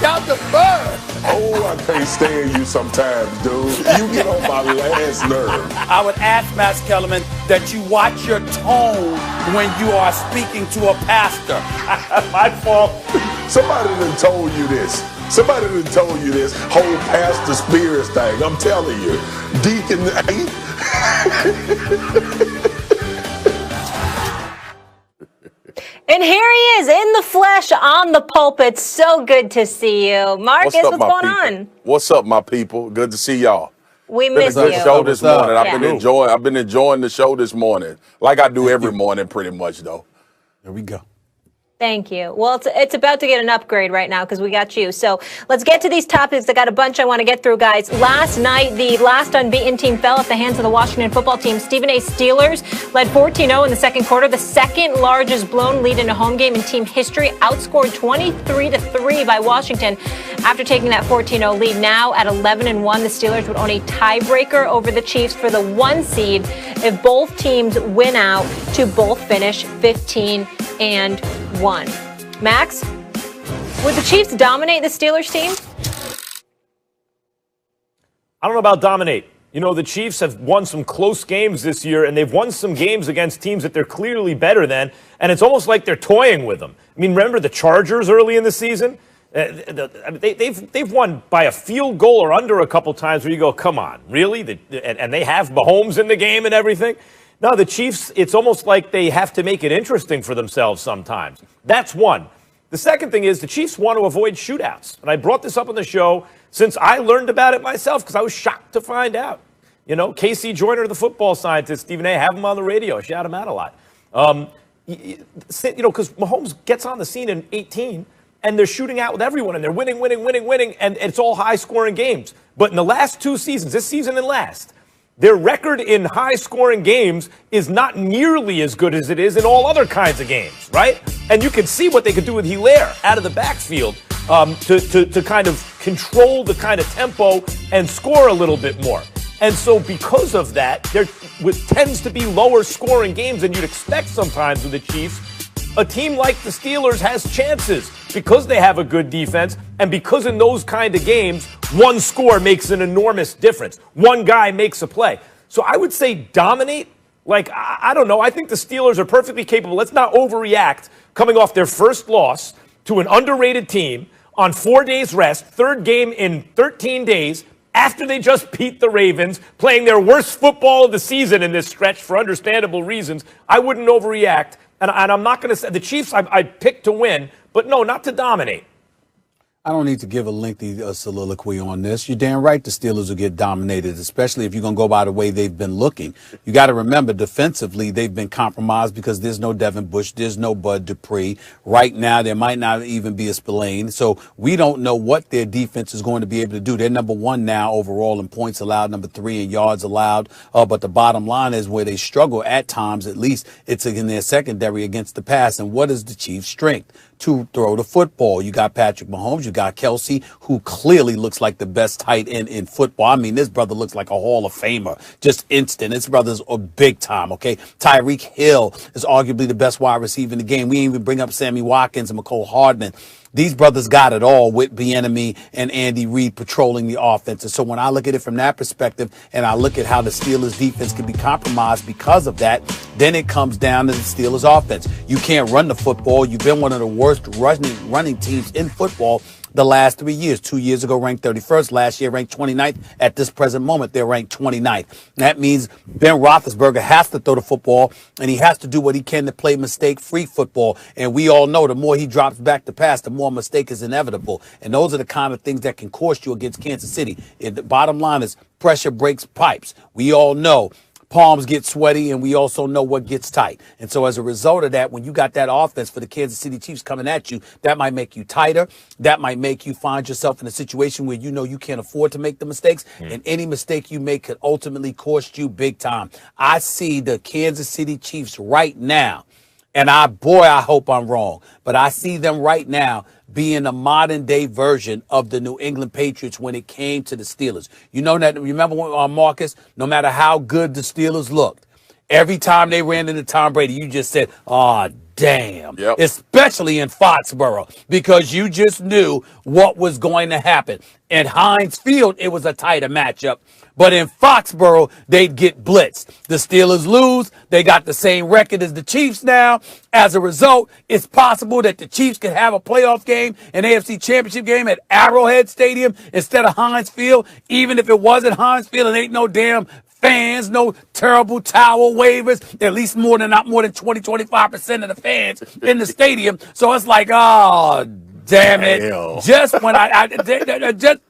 out the fur. Oh, I can't stand you sometimes, dude. You get on my last nerve. I would ask, Max Kellerman, that you watch your tone when you are speaking to a pastor. My fault. Somebody done told you this. Somebody done told you this whole Pastor Spears thing. I'm telling you. Deacon And here he is in the flesh on the pulpit. So good to see you. Marcus, what's going on? What's up, my people? Good to see y'all. We miss you. Been a good show this morning. Yeah. I've been enjoying the show this morning. Like I do every morning pretty much though. There we go. Thank you. Well, it's about to get an upgrade right now because we got you. So let's get to these topics. I got a bunch I want to get through, guys. Last night, the last unbeaten team fell at the hands of the Washington football team. Stephen A. Steelers led 14-0 in the second quarter, the second largest blown lead in a home game in team history, outscored 23-3 by Washington after taking that 14-0 lead. Now at 11-1, the Steelers would own a tiebreaker over the Chiefs for the 1 seed if both teams win out to both finish 15-1. Max, would the Chiefs dominate the Steelers team? I don't know about dominate. You know, the Chiefs have won some close games this year, and they've won some games against teams that they're clearly better than, and it's almost like they're toying with them. I mean, remember the Chargers early in the season? They've won by a field goal or under a couple times where you go, come on, really? And they have Mahomes in the game and everything? No, the Chiefs, it's almost like they have to make it interesting for themselves sometimes. That's one. The second thing is the Chiefs want to avoid shootouts. And I brought this up on the show since I learned about it myself because I was shocked to find out. You know, Casey Joyner, the football scientist, Stephen A., have him on the radio. Shout him out a lot. You know, because Mahomes gets on the scene in 18, and they're shooting out with everyone, and they're winning, and it's all high-scoring games. But in the last 2 seasons, this season and last, their record in high-scoring games is not nearly as good as it is in all other kinds of games, right? And you can see what they could do with Hilaire out of the backfield to kind of control the kind of tempo and score a little bit more. And so because of that, there tends to be lower-scoring games than you'd expect sometimes with the Chiefs. A team like the Steelers has chances because they have a good defense and because in those kind of games, one score makes an enormous difference. One guy makes a play. So I would say dominate. Like, I don't know. I think the Steelers are perfectly capable. Let's not overreact coming off their first loss to an underrated team on 4 days rest, third game in 13 days, after they just beat the Ravens, playing their worst football of the season in this stretch for understandable reasons. I wouldn't overreact. And I'm not going to say the Chiefs I picked to win, but no, not to dominate. I don't need to give a lengthy soliloquy on this. You're damn right the Steelers will get dominated, especially if you're going to go by the way they've been looking. You got to remember, defensively, they've been compromised because there's no Devin Bush, there's no Bud Dupree. Right now, there might not even be a Spillane. So we don't know what their defense is going to be able to do. They're number 1 now overall in points allowed, number 3 in yards allowed. But the bottom line is where they struggle at times, at least it's in their secondary against the pass. And what is the Chiefs' strength? To throw the football. You got Patrick Mahomes, you got Kelsey, who clearly looks like the best tight end in football. I mean, this brother looks like a Hall of Famer, just instant. This brother's a big time, okay? Tyreek Hill is arguably the best wide receiver in the game. We didn't even bring up Sammy Watkins and McCole Hardman. These brothers got it all with Bieniemy and Andy Reid patrolling the offense. And so when I look at it from that perspective and I look at how the Steelers defense can be compromised because of that, then it comes down to the Steelers offense. You can't run the football. You've been one of the worst running teams in football the last 3 years. 2 years ago, ranked 31st. Last year, ranked 29th. At this present moment, they're ranked 29th. That means Ben Roethlisberger has to throw the football, and he has to do what he can to play mistake-free football. And we all know the more he drops back to pass, the more mistake is inevitable. And those are the kind of things that can cost you against Kansas City. The bottom line is pressure breaks pipes. We all know palms get sweaty, and we also know what gets tight. And so as a result of that, when you got that offense for the Kansas City Chiefs coming at you, that might make you tighter. That might make you find yourself in a situation where you know you can't afford to make the mistakes. And any mistake you make could ultimately cost you big time. I see the Kansas City Chiefs right now, and I hope I'm wrong, but I see them right now being a modern day version of the New England Patriots when it came to the Steelers. You know that, remember when, Marcus, no matter how good the Steelers looked, Every time they ran into Tom Brady, you just said, "Oh, damn." Yep. Especially in Foxborough, because you just knew what was going to happen. In Heinz Field, it was a tighter matchup. But in Foxborough, they'd get blitzed. The Steelers lose. They got the same record as the Chiefs now. As a result, it's possible that the Chiefs could have a playoff game, an AFC Championship game at Arrowhead Stadium instead of Heinz Field. Even if it wasn't Heinz Field, it ain't no damn fans, no terrible towel wavers, at least not more than 20-25% of the fans in the stadium. So it's like, oh, damn it. Damn. Just when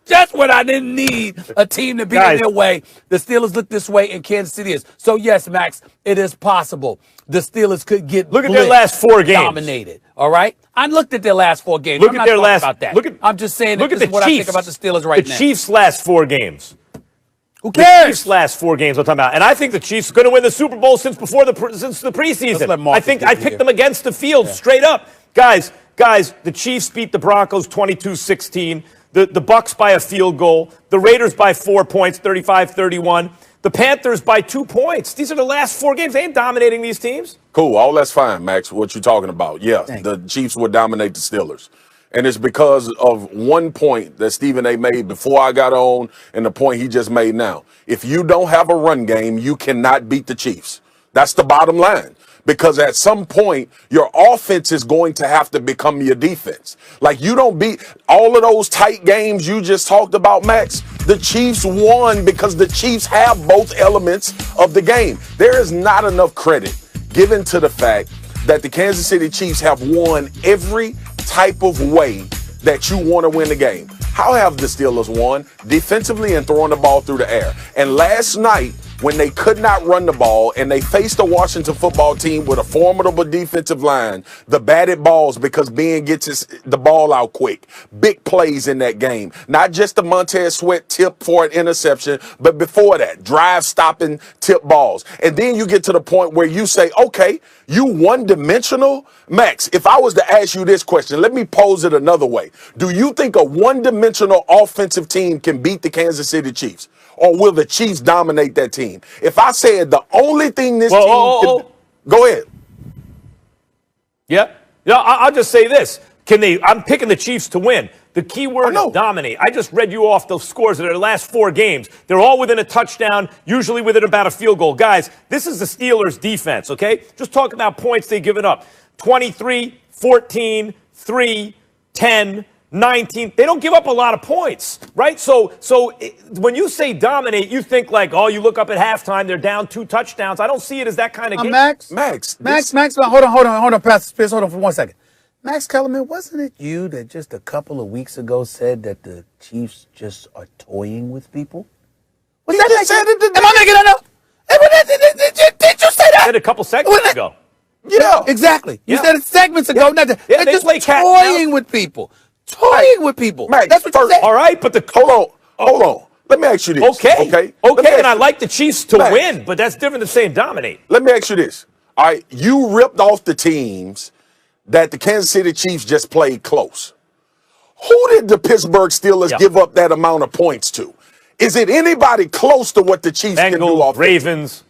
just when I didn't need a team to be in their way, the Steelers look this way and Kansas City is. So yes, Max, it is possible the Steelers could get Look at their last 4 games. Dominated. All right? I looked at their last 4 games. Look I'm at not their talking last about that. Look at, I'm just saying look that at this the is what Chiefs. I think about the Steelers right now. The Chiefs' last 4 games. Who The cares? Chiefs' last 4 games I'm talking about. And I think the Chiefs are going to win the Super Bowl since the preseason. let Marcus I get picked here. them against the field straight up. Guys, the Chiefs beat the Broncos 22-16. The Bucs by a field goal. The Raiders by 4 points, 35-31. The Panthers by 2 points. These are the last 4 games. They ain't dominating these teams. Cool. All that's fine, Max. What you're talking about. Yeah, the Chiefs would dominate the Steelers. And it's because of one point that Stephen A. made before I got on and the point he just made now. If you don't have a run game, you cannot beat the Chiefs. That's the bottom line. Because at some point, your offense is going to have to become your defense. Like, you don't beat all of those tight games you just talked about, Max. The Chiefs won because the Chiefs have both elements of the game. There is not enough credit given to the fact that the Kansas City Chiefs have won every type of way that you want to win the game. How have the Steelers won? Defensively and throwing the ball through the air. And last night, when they could not run the ball and they faced the Washington football team with a formidable defensive line, the batted balls because Ben gets the ball out quick. Big plays in that game. Not just the Montez Sweat tip for an interception, but before that, drive-stopping tip balls. And then you get to the point where you say, okay, you one-dimensional? Max, if I was to ask you this question, let me pose it another way. Do you think a one-dimensional offensive team can beat the Kansas City Chiefs? Or will the Chiefs dominate that team? If I said the only thing this team can... Go ahead. Yeah. I'll just say this. I'm picking the Chiefs to win. The key word is dominate. I just read you off the scores of their last 4 games. They're all within a touchdown, usually within about a field goal. Guys, this is the Steelers' defense, okay? Just talk about points they've given up. 23, 14, 3, 10, 19. They don't give up a lot of points, right? So when you say dominate, you think like, oh, you look up at halftime, they're down 2 touchdowns. I don't see it as that kind of game. Max, hold on, Pastor Spears, hold on for 1 second. Max Kellerman, wasn't it you that just a couple of weeks ago said that the Chiefs just are toying with people? Was that like that? Am I making that up? Did you say that? I said a couple seconds ago. Yeah, exactly. You said it segments ago. They're just toying with people. Toying with people. Max, that's what you said. All right, but Hold on. Let me ask you this. Okay, and I like the Chiefs to win, but that's different than saying dominate. Let me ask you this. All right, you ripped off the teams that the Kansas City Chiefs just played close. Who did the Pittsburgh Steelers give up that amount of points to? Is it anybody close to what the Chiefs can do offensively? Ravens.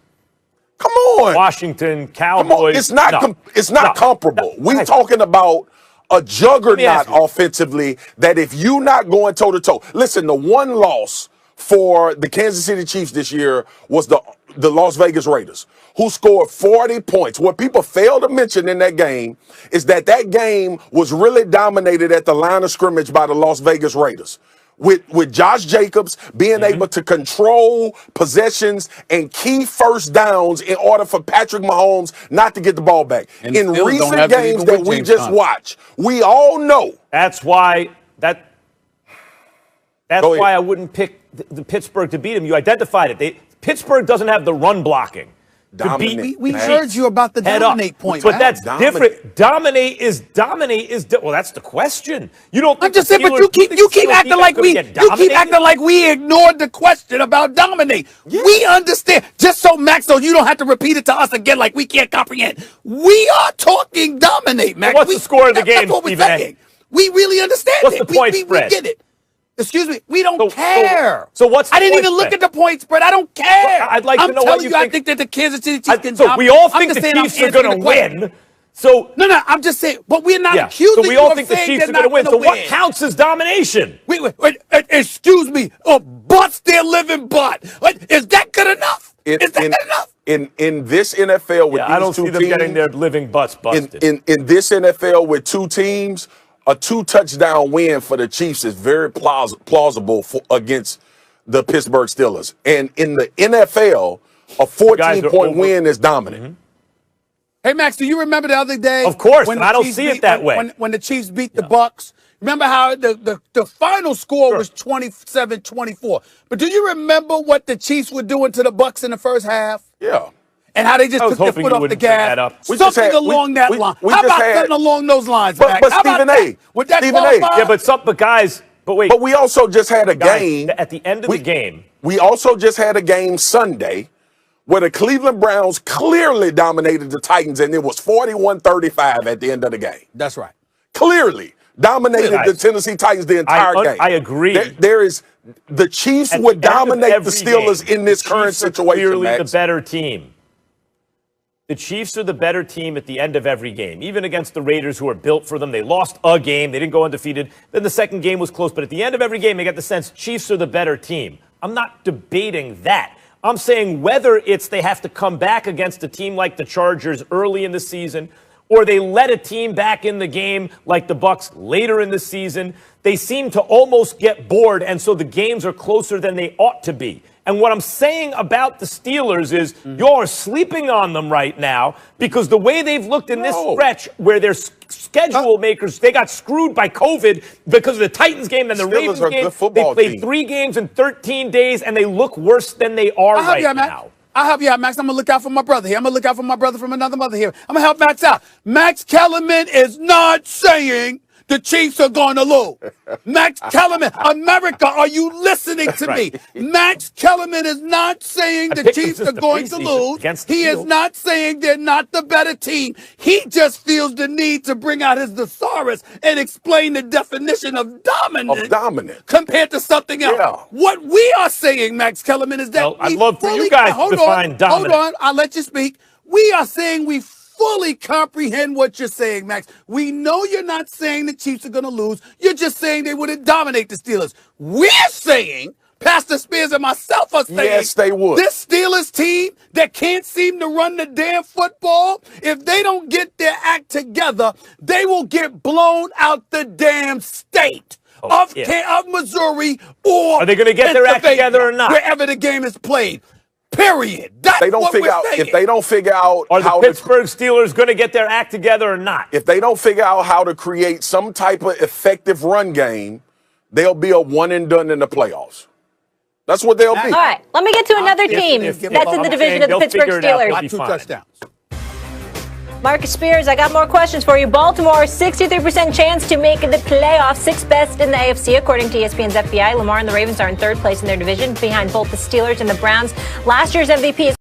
Come on. Washington, Cowboys. It's not comparable. We're talking about a juggernaut offensively that if you're not going toe-to-toe. Listen, the one loss for the Kansas City Chiefs this year was the Las Vegas Raiders, who scored 40 points. What people fail to mention in that game is that game was really dominated at the line of scrimmage by the Las Vegas Raiders. With Josh Jacobs being able to control possessions and key first downs in order for Patrick Mahomes not to get the ball back. And in recent games that we just watched, we all know. That's why I wouldn't pick the Pittsburgh to beat him. You identified it. Pittsburgh doesn't have the run blocking. We heard you about the dominate point, but that's different. Dominate is. Well, that's the question. You don't. I'm just saying, but you keep acting like we ignored the question about dominate. Yeah. We understand. Just so Max, so you don't have to repeat it to us again, like we can't comprehend. We are talking dominate, Max. Well, what's the score of the game? That's what we're saying. We really understand. What's the point spread? We get it. Excuse me. We don't care. So what's the I didn't point even look spread? at the point spread. I don't care. Well, I'd like to know I'm what telling you you, I think. think that the Kansas City Chiefs can So we all think the saying Chiefs are going to win. So no, I'm just saying. But we're not yeah. accusing So we you all of think the saying Chiefs they're are going to not win. So gonna what counts as domination? Wait, excuse me. Butts their living butt. Is that good enough? Is that good enough? In this NFL with these I don't two see them teams, getting their living butts busted. in this NFL with two teams, a 2-touchdown win for the Chiefs is very plausible against the Pittsburgh Steelers. And in the NFL, a 14-point win is dominant. Mm-hmm. Hey, Max, do you remember the other day? Of course, when and I don't see it that way. When the Chiefs beat the Bucks, remember how the final score was 27-24. But do you remember what the Chiefs were doing to the Bucks in the first half? Yeah. And how they just took their foot off the gas? Something along that line. How about something along those lines, Max? But Stephen A. Would that Stephen qualify? A. Yeah, but guys, but wait. But we also just had a game. At the end of the game. We also just had a game Sunday where the Cleveland Browns clearly dominated the Titans, and it was 41-35 at the end of the game. That's right. Clearly dominated the Tennessee Titans the entire game. I agree. The Chiefs would dominate the Steelers in this current situation, Clearly Max. the better team. The Chiefs are the better team at the end of every game, even against the Raiders, who are built for them. They lost a game. They didn't go undefeated. Then the second game was close. But at the end of every game, they got the sense Chiefs are the better team. I'm not debating that. I'm saying whether it's they have to come back against a team like the Chargers early in the season, or they let a team back in the game like the Bucks later in the season, they seem to almost get bored, and so the games are closer than they ought to be. And what I'm saying about the Steelers is you're sleeping on them right now because the way they've looked in this stretch where their schedule makers, they got screwed by COVID because of the Titans game and the Ravens game. They played 3 games in 13 days, and they look worse than they are right now. I'll help you out, Max. I'm going to look out for my brother here. I'm going to look out for my brother from another mother here. I'm going to help Max out. Max Kellerman is not saying the Chiefs are going to lose. Max Kellerman, America, are you listening to me? Max Kellerman is not saying the Chiefs are going to lose. He is not saying they're not the better team. He just feels the need to bring out his thesaurus and explain the definition of dominant. Compared to something else. Yeah. What we are saying, Max Kellerman, is that I'd love for you guys to define dominant. Hold on, I'll let you speak. We are saying we fully comprehend what you're saying, Max. We know you're not saying the Chiefs are going to lose. You're just saying they wouldn't dominate the Steelers. We're saying, Pastor Spears and myself are saying, yes, they would. This Steelers team that can't seem to run the damn football, if they don't get their act together, they will get blown out the damn state of Missouri, or are they going to get their act together or not? Wherever the game is played. Period. That's they don't what figure out saying. if they don't figure out are the how Pittsburgh Steelers going to get their act together or not? If they don't figure out how to create some type of effective run game, they'll be a one and done in the playoffs. That's what they'll be. All right, let me get to another team that's in the division of the Pittsburgh Steelers. 2 touchdowns. Marcus Spears, I got more questions for you. Baltimore, 63% chance to make the playoffs, 6th best in the AFC, according to ESPN's FBI. Lamar and the Ravens are in 3rd place in their division, behind both the Steelers and the Browns. Last year's MVP is